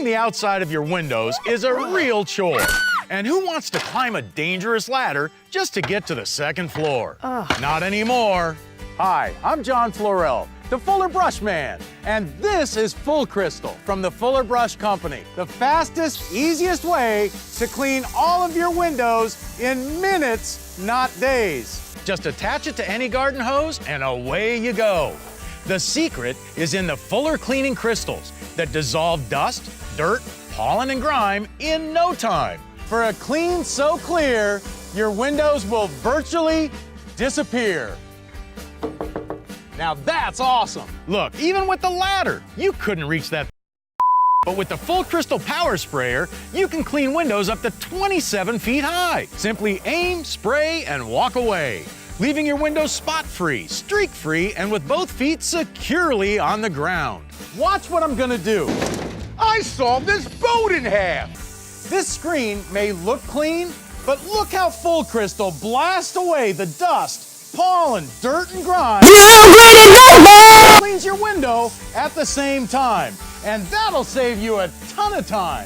Cleaning the outside of your windows is a real chore. And who wants to climb a dangerous ladder just to get to the second floor? Not anymore. Hi, I'm John Florell, the Fuller Brush Man, and this is Full Crystal from the Fuller Brush Company. The fastest, easiest way to clean all of your windows in minutes, not days. Just attach it to any garden hose and away you go. The secret is in the Fuller cleaning crystals that dissolve dust, dirt, pollen, and grime in no time. For a clean so clear, your windows will virtually disappear. Now that's awesome. Look, even with the ladder, you couldn't reach that. But with the Full Crystal Power Sprayer, you can clean windows up to 27 feet high. Simply aim, spray, and walk away, leaving your windows spot-free, streak-free, and with both feet securely on the ground. Watch what I'm gonna do. I sawed this boat in half. This screen may look clean, but look how Full Crystal blasts away the dust, pollen, dirt, and grime. Cleans your window at the same time, and that'll save you a ton of time.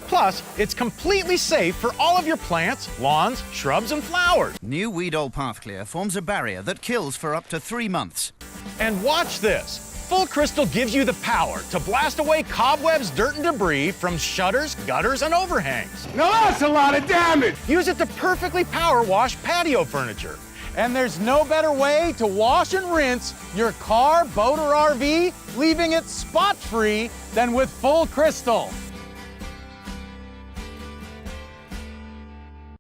Plus, it's completely safe for all of your plants, lawns, shrubs, and flowers. New Weedol Path Clear forms a barrier that kills for up to 3 months. And watch this. Full Crystal gives you the power to blast away cobwebs, dirt, and debris from shutters, gutters, and overhangs. Now that's a lot of damage! Use it to perfectly power wash patio furniture. And there's no better way to wash and rinse your car, boat, or RV, leaving it spot-free than with Full Crystal.